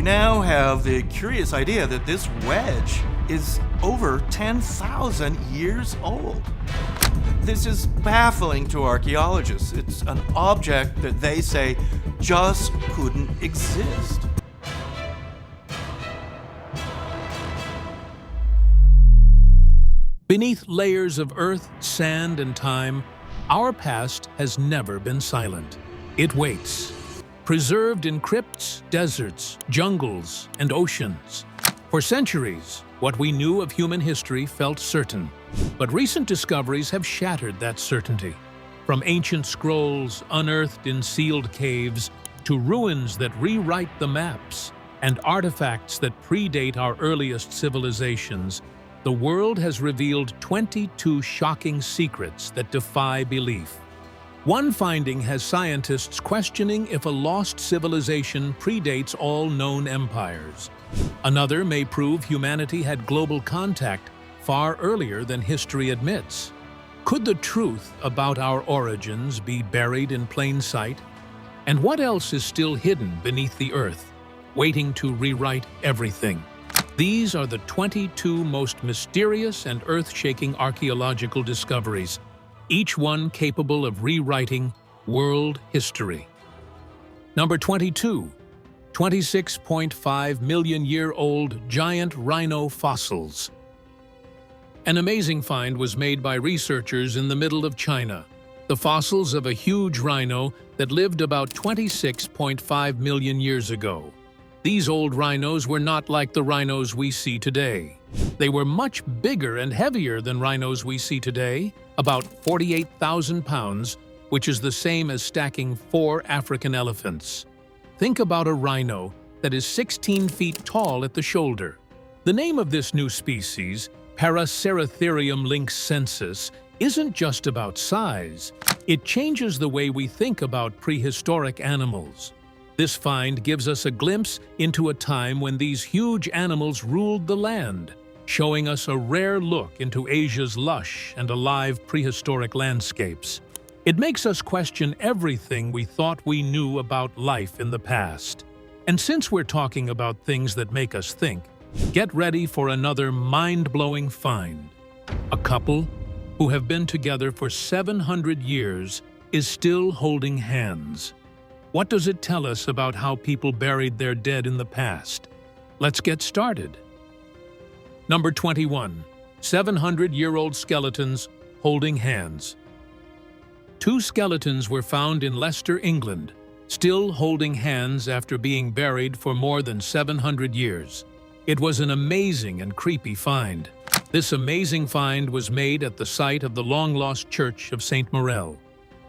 We now have the curious idea that this wedge is over 10,000 years old. This is baffling to archaeologists. It's an object that they say just couldn't exist. Beneath layers of earth, sand, and time, our past has never been silent. It waits, preserved in crypts, deserts, jungles, and oceans. For centuries, what we knew of human history felt certain, but recent discoveries have shattered that certainty. From ancient scrolls unearthed in sealed caves to ruins that rewrite the maps and artifacts that predate our earliest civilizations, the world has revealed 22 shocking secrets that defy belief. One finding has scientists questioning if a lost civilization predates all known empires. Another may prove humanity had global contact far earlier than history admits. Could the truth about our origins be buried in plain sight? And what else is still hidden beneath the earth, waiting to rewrite everything? These are the 22 most mysterious and earth-shaking archaeological discoveries, each one capable of rewriting world history. Number 22. 26.5 million-year-old giant rhino fossils. An amazing find was made by researchers in the middle of China. The fossils of a huge rhino that lived about 26.5 million years ago. These old rhinos were not like the rhinos we see today. They were much bigger and heavier than rhinos we see today, about 48,000 pounds, which is the same as stacking 4 African elephants. Think about a rhino that is 16 feet tall at the shoulder. The name of this new species, Paraceratherium lynxensis, isn't just about size. It changes the way we think about prehistoric animals. This find gives us a glimpse into a time when these huge animals ruled the land, showing us a rare look into Asia's lush and alive prehistoric landscapes. It makes us question everything we thought we knew about life in the past. And since we're talking about things that make us think, get ready for another mind-blowing find. A couple who have been together for 700 years is still holding hands. What does it tell us about how people buried their dead in the past? Let's get started. Number 21. 700-year-old skeletons holding hands. 2 skeletons were found in Leicester, England, still holding hands after being buried for more than 700 years. It was an amazing and creepy find. This amazing find was made at the site of the long-lost Church of St. Morel.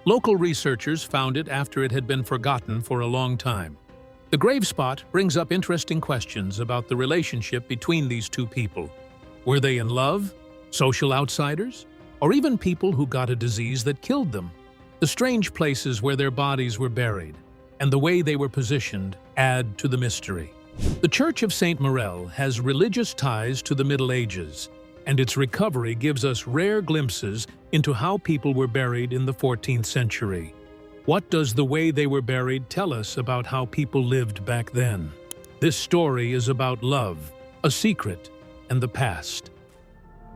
Local researchers found it after it had been forgotten for a long time. The grave spot brings up interesting questions about the relationship between these 2 people. Were they in love, social outsiders, or even people who got a disease that killed them? The strange places where their bodies were buried and the way they were positioned add to the mystery. The Church of St. Morel has religious ties to the Middle Ages, and its recovery gives us rare glimpses into how people were buried in the 14th century. What does the way they were buried tell us about how people lived back then? This story is about love, a secret, and the past.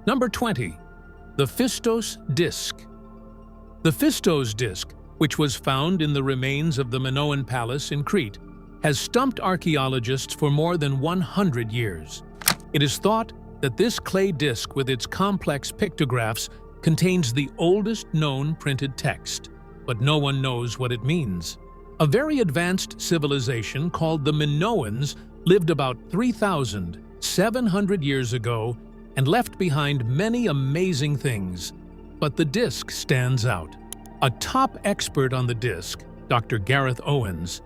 Number 20. The Phaistos disc. The Phaistos disc, which was found in the remains of the Minoan Palace in Crete, has stumped archaeologists for more than 100 years. It is thought that this clay disc with its complex pictographs contains the oldest known printed text, but no one knows what it means. A very advanced civilization called the Minoans lived about 3,700 years ago and left behind many amazing things, but the disc stands out. A top expert on the disc, Dr. Gareth Owens,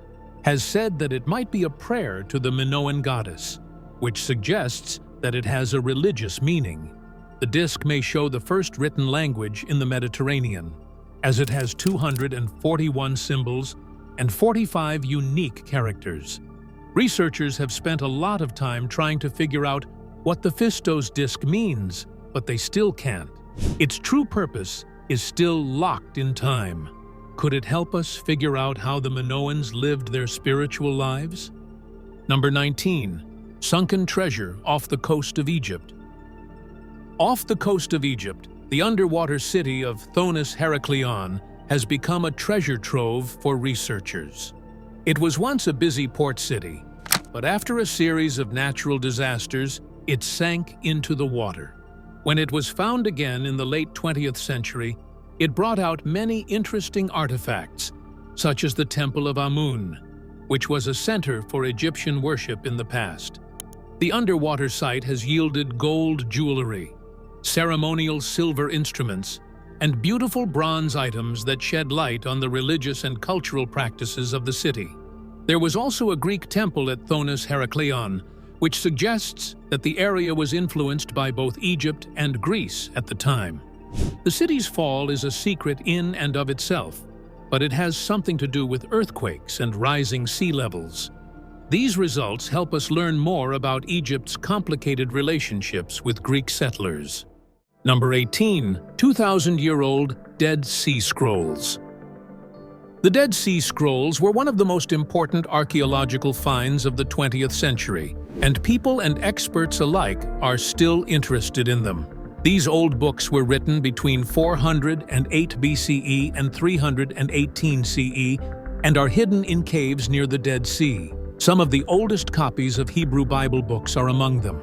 has said that it might be a prayer to the Minoan goddess, which suggests that it has a religious meaning. The disc may show the first written language in the Mediterranean, as it has 241 symbols and 45 unique characters. Researchers have spent a lot of time trying to figure out what the Phaistos disc means, but they still can't. Its true purpose is still locked in time. Could it help us figure out how the Minoans lived their spiritual lives? Number 19. Sunken treasure off the coast of Egypt. Off the coast of Egypt, the underwater city of Thonis Heraklion has become a treasure trove for researchers. It was once a busy port city, but after a series of natural disasters, it sank into the water. When it was found again in the late 20th century, it brought out many interesting artifacts, such as the Temple of Amun, which was a center for Egyptian worship in the past. The underwater site has yielded gold jewelry, ceremonial silver instruments, and beautiful bronze items that shed light on the religious and cultural practices of the city. There was also a Greek temple at Thonis Heraklion, which suggests that the area was influenced by both Egypt and Greece at the time. The city's fall is a secret in and of itself, but it has something to do with earthquakes and rising sea levels. These results help us learn more about Egypt's complicated relationships with Greek settlers. Number 18. 2,000-year-old Dead Sea Scrolls. The Dead Sea Scrolls were one of the most important archaeological finds of the 20th century, and people and experts alike are still interested in them. These old books were written between 408 BCE and 318 CE and are hidden in caves near the Dead Sea. Some of the oldest copies of Hebrew Bible books are among them.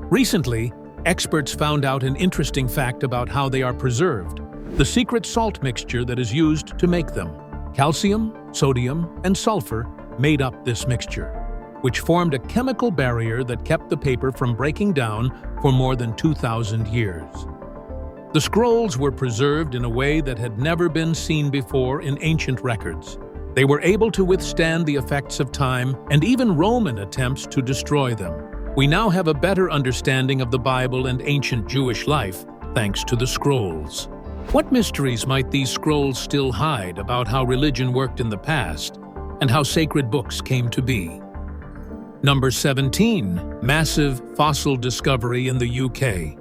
Recently, experts found out an interesting fact about how they are preserved: the secret salt mixture that is used to make them. Calcium, sodium, and sulfur made up this mixture, which formed a chemical barrier that kept the paper from breaking down for more than 2,000 years. The scrolls were preserved in a way that had never been seen before in ancient records. They were able to withstand the effects of time and even Roman attempts to destroy them. We now have a better understanding of the Bible and ancient Jewish life thanks to the scrolls. What mysteries might these scrolls still hide about how religion worked in the past and how sacred books came to be? Number 17. Massive fossil discovery in the UK.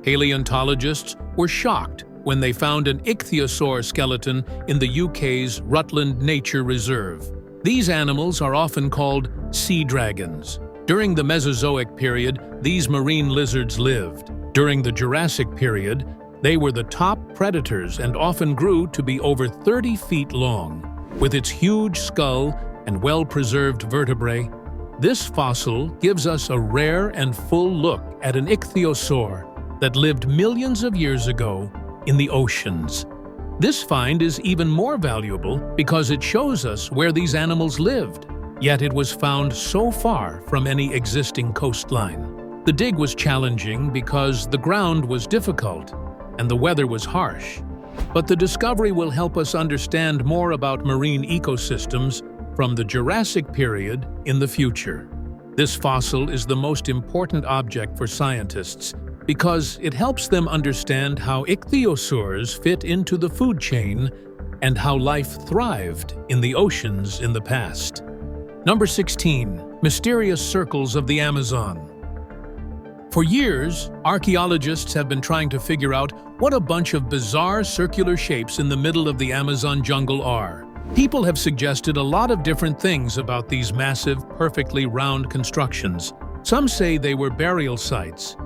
Paleontologists were shocked when they found an ichthyosaur skeleton in the UK's Rutland Nature Reserve. These animals are often called sea dragons. During the Mesozoic period, these marine lizards lived. During the Jurassic period, they were the top predators and often grew to be over 30 feet long. With its huge skull and well-preserved vertebrae, this fossil gives us a rare and full look at an ichthyosaur that lived millions of years ago in the oceans. This find is even more valuable because it shows us where these animals lived, yet it was found so far from any existing coastline. The dig was challenging because the ground was difficult and the weather was harsh, but the discovery will help us understand more about marine ecosystems from the Jurassic period in the future. This fossil is the most important object for scientists because it helps them understand how ichthyosaurs fit into the food chain and how life thrived in the oceans in the past. Number 16. Mysterious circles of the Amazon. For years, archaeologists have been trying to figure out what a bunch of bizarre circular shapes in the middle of the Amazon jungle are. People have suggested a lot of different things about these massive, perfectly round constructions. Some say they were burial sites.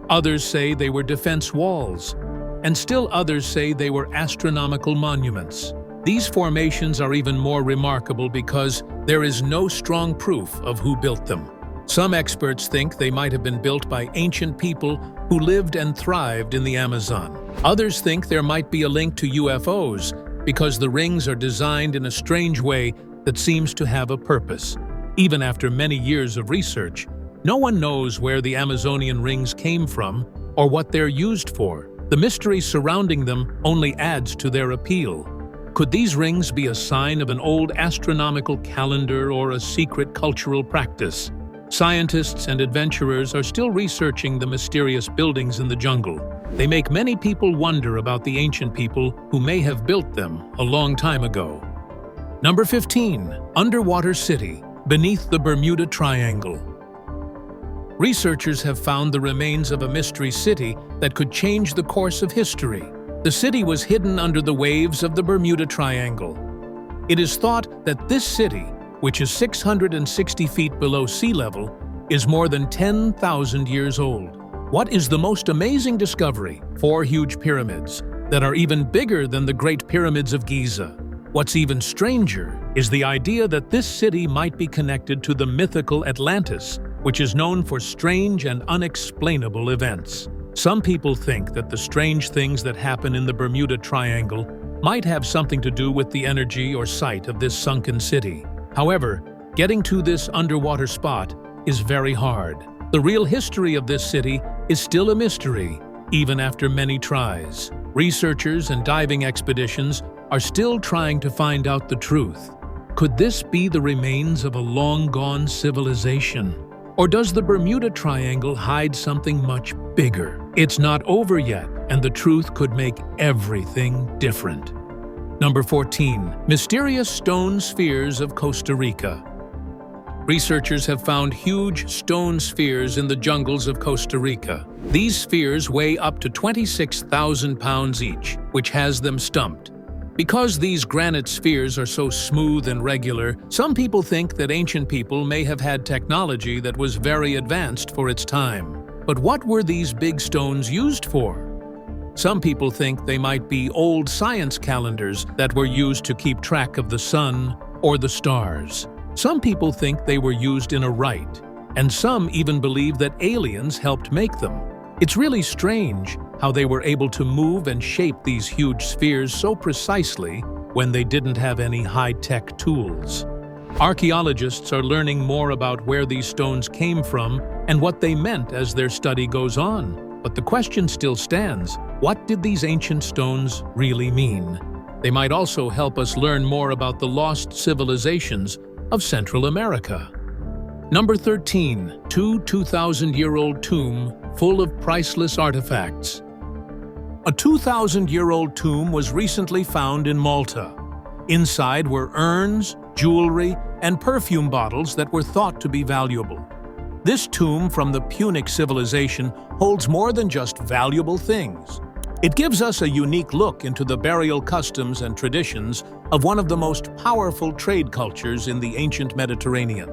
Others say they were defense walls, and still others say they were astronomical monuments. These formations are even more remarkable because there is no strong proof of who built them. Some experts think they might have been built by ancient people who lived and thrived in the Amazon. Others think there might be a link to UFOs because the rings are designed in a strange way that seems to have a purpose. Even after many years of research, no one knows where the Amazonian rings came from or what they're used for. The mystery surrounding them only adds to their appeal. Could these rings be a sign of an old astronomical calendar or a secret cultural practice? Scientists and adventurers are still researching the mysterious buildings in the jungle. They make many people wonder about the ancient people who may have built them a long time ago. Number 15. Underwater city beneath the Bermuda Triangle. Researchers have found the remains of a mystery city that could change the course of history. The city was hidden under the waves of the Bermuda Triangle. It is thought that this city, which is 660 feet below sea level, is more than 10,000 years old. What is the most amazing discovery? 4 huge pyramids that are even bigger than the Great Pyramids of Giza. What's even stranger is the idea that this city might be connected to the mythical Atlantis, which is known for strange and unexplainable events. Some people think that the strange things that happen in the Bermuda Triangle might have something to do with the energy or site of this sunken city. However, getting to this underwater spot is very hard. The real history of this city is still a mystery, even after many tries. Researchers and diving expeditions are still trying to find out the truth. Could this be the remains of a long-gone civilization? Or does the Bermuda Triangle hide something much bigger? It's not over yet, and the truth could make everything different. Number 14. Mysterious stone spheres of Costa Rica. Researchers have found huge stone spheres in the jungles of Costa Rica. These spheres weigh up to 26,000 pounds each, which has them stumped. Because these granite spheres are so smooth and regular, some people think that ancient people may have had technology that was very advanced for its time. But what were these big stones used for? Some people think they might be old science calendars that were used to keep track of the sun or the stars. Some people think they were used in a rite, and some even believe that aliens helped make them. It's really strange how they were able to move and shape these huge spheres so precisely when they didn't have any high-tech tools. Archaeologists are learning more about where these stones came from and what they meant as their study goes on. But the question still stands: what did these ancient stones really mean? They might also help us learn more about the lost civilizations of Central America. Number 13. 2,000-year-old tomb full of priceless artifacts. A 2,000-year-old tomb was recently found in Malta. Inside were urns, jewelry, and perfume bottles that were thought to be valuable. This tomb from the Punic civilization holds more than just valuable things. It gives us a unique look into the burial customs and traditions of one of the most powerful trade cultures in the ancient Mediterranean.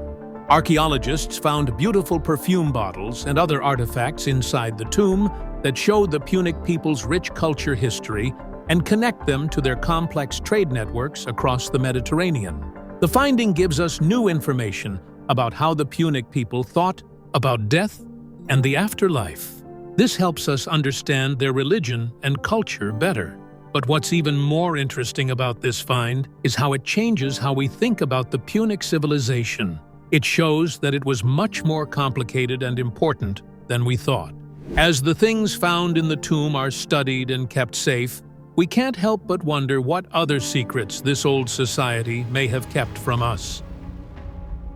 Archaeologists found beautiful perfume bottles and other artifacts inside the tomb that show the Punic people's rich culture history and connect them to their complex trade networks across the Mediterranean. The finding gives us new information about how the Punic people thought about death and the afterlife. This helps us understand their religion and culture better. But what's even more interesting about this find is how it changes how we think about the Punic civilization. It shows that it was much more complicated and important than we thought. As the things found in the tomb are studied and kept safe, we can't help but wonder what other secrets this old society may have kept from us.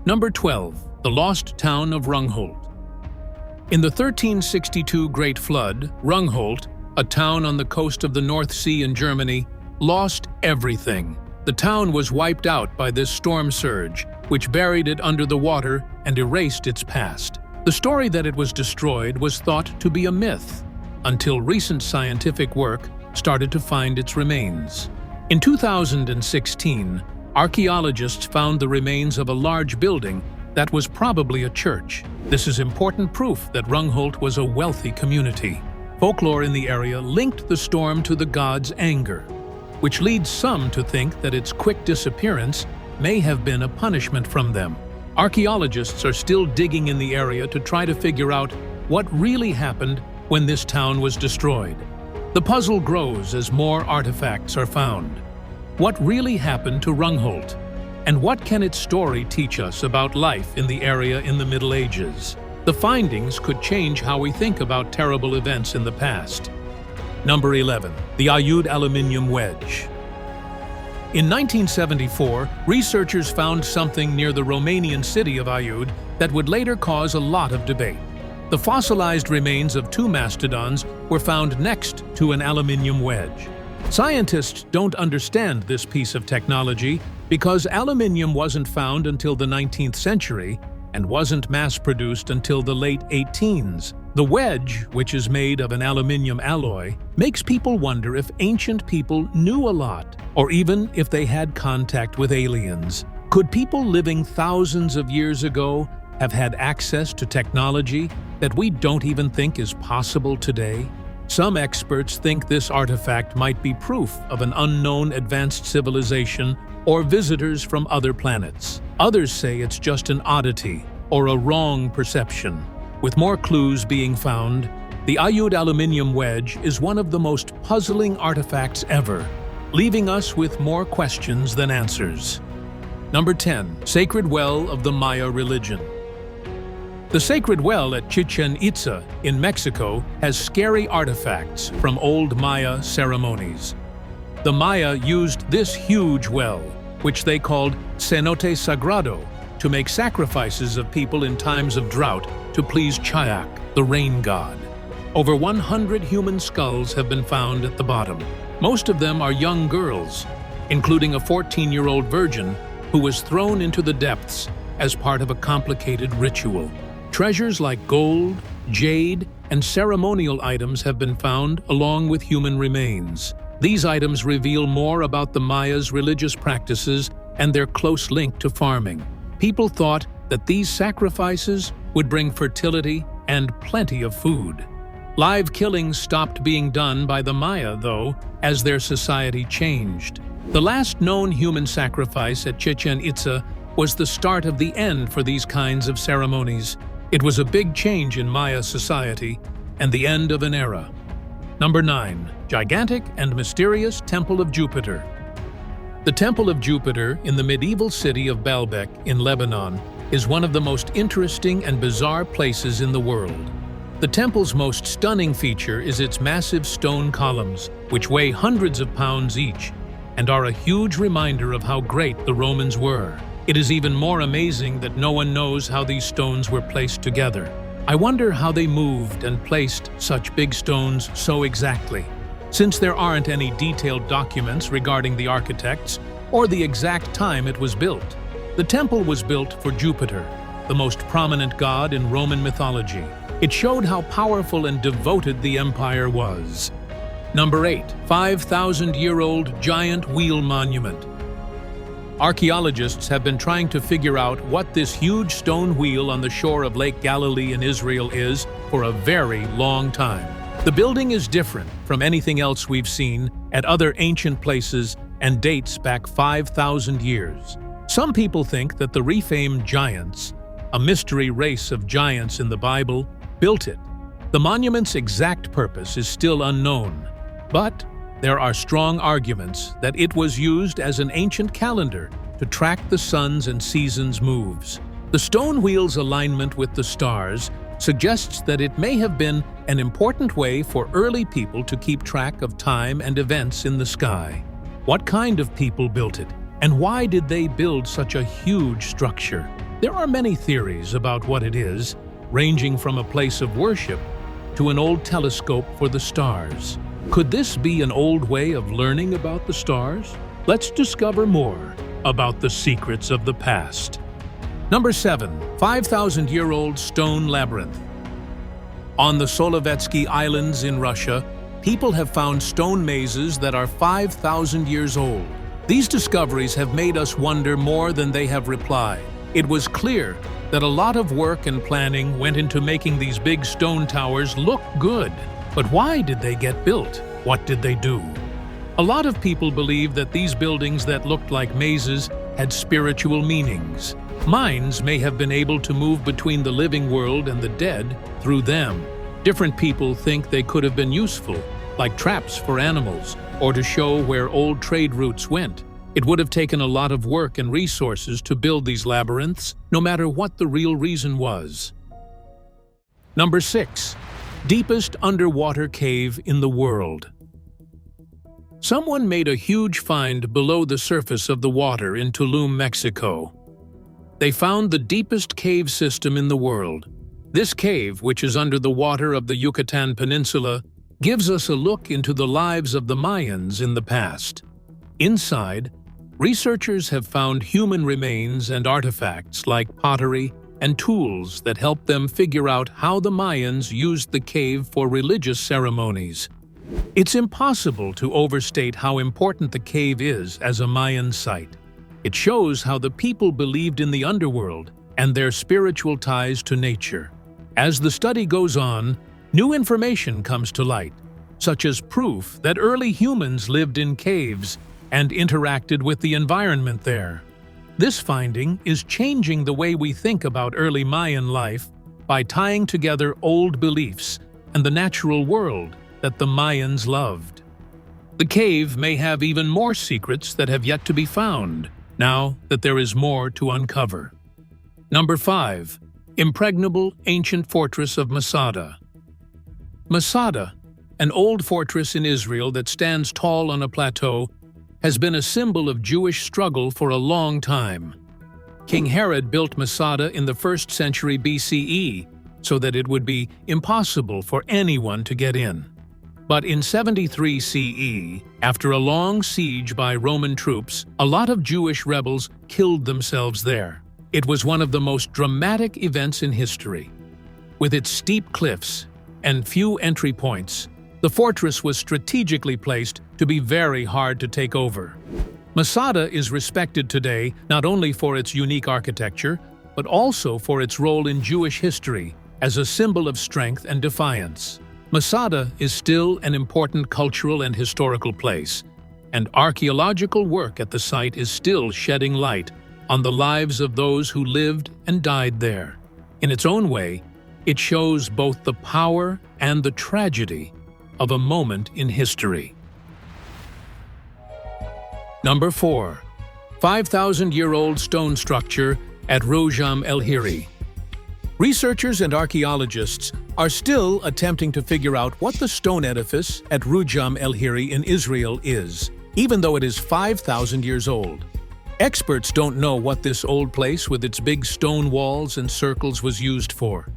Number 12. The lost town of Rungholt. In the 1362 Great Flood, Rungholt, a town on the coast of the North Sea in Germany, lost everything. The town was wiped out by this storm surge, which buried it under the water and erased its past. The story that it was destroyed was thought to be a myth, until recent scientific work started to find its remains. In 2016, archaeologists found the remains of a large building that was probably a church. This is important proof that Rungholt was a wealthy community. Folklore in the area linked the storm to the gods' anger, which leads some to think that its quick disappearance may have been a punishment from them. Archaeologists are still digging in the area to try to figure out what really happened when this town was destroyed. The puzzle grows as more artifacts are found. What really happened to Rungholt? And what can its story teach us about life in the area in the Middle Ages? The findings could change how we think about terrible events in the past. Number 11. The Ayud aluminium wedge. In 1974, researchers found something near the Romanian city of Ayud that would later cause a lot of debate. The fossilized remains of 2 mastodons were found next to an aluminium wedge. Scientists don't understand this piece of technology because aluminium wasn't found until the 19th century and wasn't mass-produced until the late 1800s. The wedge, which is made of an aluminium alloy, makes people wonder if ancient people knew a lot, or even if they had contact with aliens. Could people living thousands of years ago have had access to technology that we don't even think is possible today? Some experts think this artifact might be proof of an unknown advanced civilization or visitors from other planets. Others say it's just an oddity or a wrong perception. With more clues being found, the Ayud aluminium wedge is one of the most puzzling artifacts ever, leaving us with more questions than answers. Number 10. Sacred Well of the Maya Religion. The sacred well at Chichen Itza in Mexico has scary artifacts from old Maya ceremonies. The Maya used this huge well, which they called cenote sagrado, to make sacrifices of people in times of drought to please Chayak, the rain god. Over 100 human skulls have been found at the bottom. Most of them are young girls, including a 14-year-old virgin who was thrown into the depths as part of a complicated ritual. Treasures like gold, jade, and ceremonial items have been found along with human remains. These items reveal more about the Mayas' religious practices and their close link to farming. People thought that these sacrifices would bring fertility and plenty of food. Live killings stopped being done by the Maya, though, as their society changed. The last known human sacrifice at Chichen Itza was the start of the end for these kinds of ceremonies. It was a big change in Maya society and the end of an era. Number 9. Gigantic and mysterious Temple of Jupiter. The Temple of Jupiter in the medieval city of Baalbek in Lebanon is one of the most interesting and bizarre places in the world. The temple's most stunning feature is its massive stone columns, which weigh hundreds of pounds each and are a huge reminder of how great the Romans were. It is even more amazing that no one knows how these stones were placed together. I wonder how they moved and placed such big stones so exactly, since there aren't any detailed documents regarding the architects or the exact time it was built. The temple was built for Jupiter, the most prominent god in Roman mythology. It showed how powerful and devoted the empire was. Number 8. 5,000-year-old giant wheel monument. Archaeologists have been trying to figure out what this huge stone wheel on the shore of Lake Galilee in Israel is for a very long time. The building is different from anything else we've seen at other ancient places and dates back 5,000 years. Some people think that the refamed giants, a mystery race of giants in the Bible, built it. The monument's exact purpose is still unknown, but there are strong arguments that it was used as an ancient calendar to track the sun's and seasons' moves. The stone wheel's alignment with the stars suggests that it may have been an important way for early people to keep track of time and events in the sky. What kind of people built it, and why did they build such a huge structure? There are many theories about what it is, ranging from a place of worship to an old telescope for the stars. Could this be an old way of learning about the stars? Let's discover more about the secrets of the past. Number 7. 5,000-year-old stone labyrinth. On the Solovetsky Islands in Russia, people have found stone mazes that are 5,000 years old. These discoveries have made us wonder more than they have replied. It was clear that a lot of work and planning went into making these big stone towers look good. But why did they get built? What did they do? A lot of people believe that these buildings that looked like mazes had spiritual meanings. Minds may have been able to move between the living world and the dead through them. Different people think they could have been useful, like traps for animals, or to show where old trade routes went. It would have taken a lot of work and resources to build these labyrinths, no matter what the real reason was. Number 6. Deepest underwater cave in the world. Someone made a huge find below the surface of the water in Tulum, Mexico. They found the deepest cave system in the world. This cave, which is under the water of the Yucatan Peninsula, gives us a look into the lives of the Mayans in the past. Inside, researchers have found human remains and artifacts like pottery and tools that help them figure out how the Mayans used the cave for religious ceremonies. It's impossible to overstate how important the cave is as a Mayan site. It shows how the people believed in the underworld and their spiritual ties to nature. As the study goes on, new information comes to light, such as proof that early humans lived in caves and interacted with the environment there. This finding is changing the way we think about early Mayan life by tying together old beliefs and the natural world that the Mayans loved. The cave may have even more secrets that have yet to be found, now that there is more to uncover. Number 5. Impregnable Ancient Fortress of Masada. Masada, an old fortress in Israel that stands tall on a plateau, has been a symbol of Jewish struggle for a long time. King Herod built Masada in the 1st century BCE so that it would be impossible for anyone to get in. But in 73 CE, after a long siege by Roman troops, a lot of Jewish rebels killed themselves there. It was one of the most dramatic events in history. With its steep cliffs and few entry points, the fortress was strategically placed to be very hard to take over. Masada is respected today not only for its unique architecture, but also for its role in Jewish history as a symbol of strength and defiance. Masada is still an important cultural and historical place, and archaeological work at the site is still shedding light on the lives of those who lived and died there. In its own way, it shows both the power and the tragedy of a moment in history. Number 4. 5,000-year-old stone structure at Rujam El-Hiri. Researchers and archaeologists are still attempting to figure out what the stone edifice at Rujam El-Hiri in Israel is, even though it is 5,000 years old. Experts don't know what this old place with its big stone walls and circles was used for.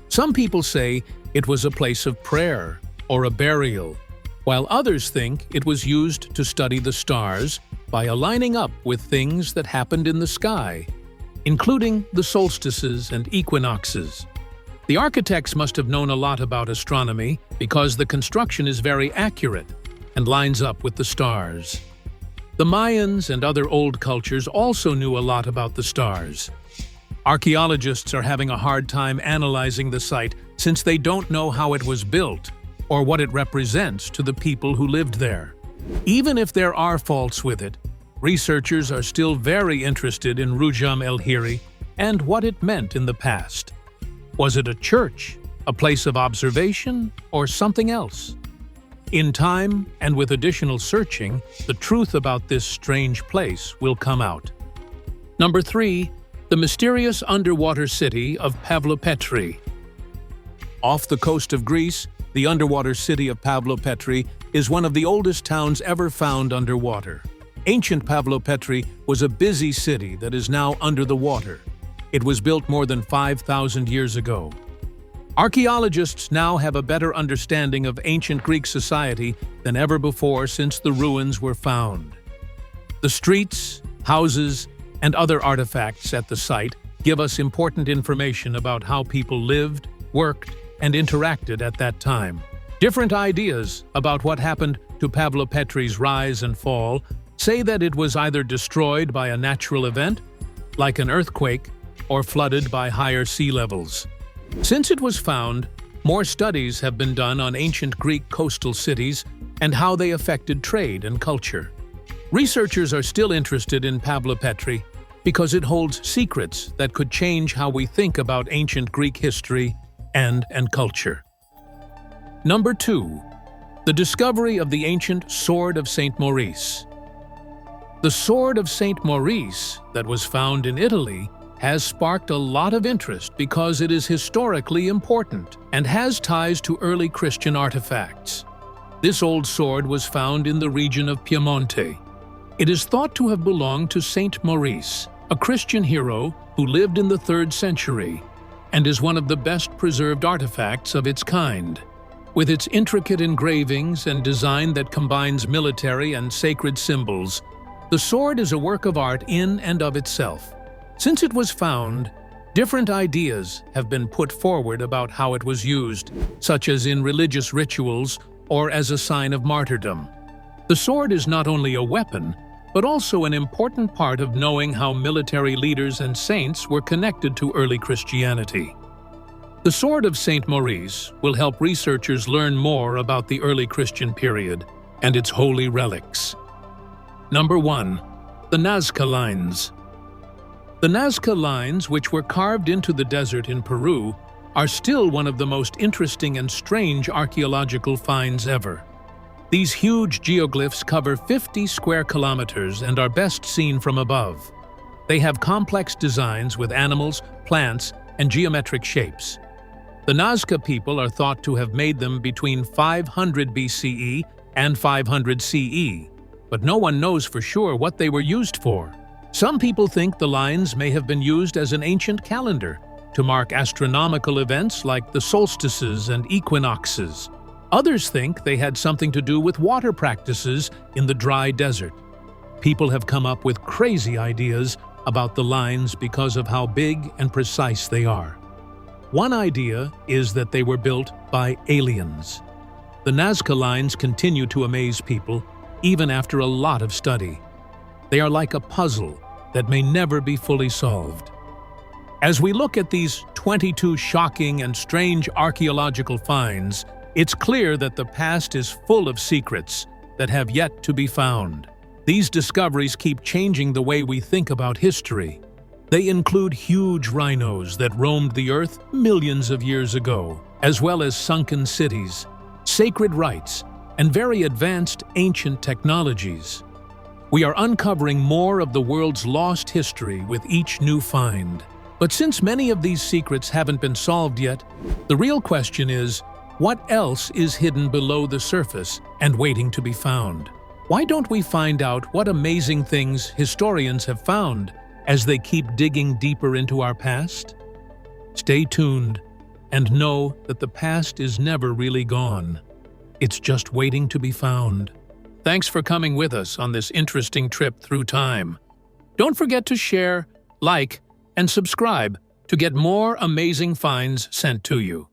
Some people say it was a place of prayer or a burial, while others think it was used to study the stars by aligning up with things that happened in the sky, including the solstices and equinoxes. The architects must have known a lot about astronomy because the construction is very accurate and lines up with the stars. The Mayans and other old cultures also knew a lot about the stars. Archaeologists are having a hard time analyzing the site since they don't know how it was built or what it represents to the people who lived there. Even if there are faults with it, researchers are still very interested in Rujam El-Hiri and what it meant in the past. Was it a church, a place of observation, or something else? In time, and with additional searching, the truth about this strange place will come out. Number 3. The mysterious underwater city of Pavlopetri. Off the coast of Greece, the underwater city of Pavlopetri is one of the oldest towns ever found underwater. Ancient Pavlopetri was a busy city that is now under the water. It was built more than 5,000 years ago. Archaeologists now have a better understanding of ancient Greek society than ever before since the ruins were found. The streets, houses, and other artifacts at the site give us important information about how people lived, worked, and interacted at that time. Different ideas about what happened to Pavlopetri's rise and fall say that it was either destroyed by a natural event, like an earthquake, or flooded by higher sea levels. Since it was found, more studies have been done on ancient Greek coastal cities and how they affected trade and culture. Researchers are still interested in Pavlopetri because it holds secrets that could change how we think about ancient Greek history and culture. Number 2. The discovery of the ancient Sword of St. Maurice. The Sword of St. Maurice that was found in Italy has sparked a lot of interest because it is historically important and has ties to early Christian artifacts. This old sword was found in the region of Piemonte. It is thought to have belonged to St. Maurice, a Christian hero who lived in the 3rd century, and is one of the best preserved artifacts of its kind. With its intricate engravings and design that combines military and sacred symbols, the sword is a work of art in and of itself. Since it was found, different ideas have been put forward about how it was used, such as in religious rituals or as a sign of martyrdom. The sword is not only a weapon, but also an important part of knowing how military leaders and saints were connected to early Christianity. The sword of Saint Maurice will help researchers learn more about the early Christian period and its holy relics. Number 1. The Nazca lines. The Nazca lines, which were carved into the desert in Peru, are still one of the most interesting and strange archaeological finds ever. These huge geoglyphs cover 50 square kilometers and are best seen from above. They have complex designs with animals, plants, and geometric shapes. The Nazca people are thought to have made them between 500 BCE and 500 CE, but no one knows for sure what they were used for. Some people think the lines may have been used as an ancient calendar to mark astronomical events like the solstices and equinoxes. Others think they had something to do with water practices in the dry desert. People have come up with crazy ideas about the lines because of how big and precise they are. One idea is that they were built by aliens. The Nazca lines continue to amaze people even after a lot of study. They are like a puzzle that may never be fully solved. As we look at these 22 shocking and strange archaeological finds, it's clear that the past is full of secrets that have yet to be found. These discoveries keep changing the way we think about history. They include huge rhinos that roamed the earth millions of years ago, as well as sunken cities, sacred rites, and very advanced ancient technologies. We are uncovering more of the world's lost history with each new find. But since many of these secrets haven't been solved yet, the real question is, what else is hidden below the surface and waiting to be found? Why don't we find out what amazing things historians have found as they keep digging deeper into our past? Stay tuned and know that the past is never really gone. It's just waiting to be found. Thanks for coming with us on this interesting trip through time. Don't forget to share, like, and subscribe to get more amazing finds sent to you.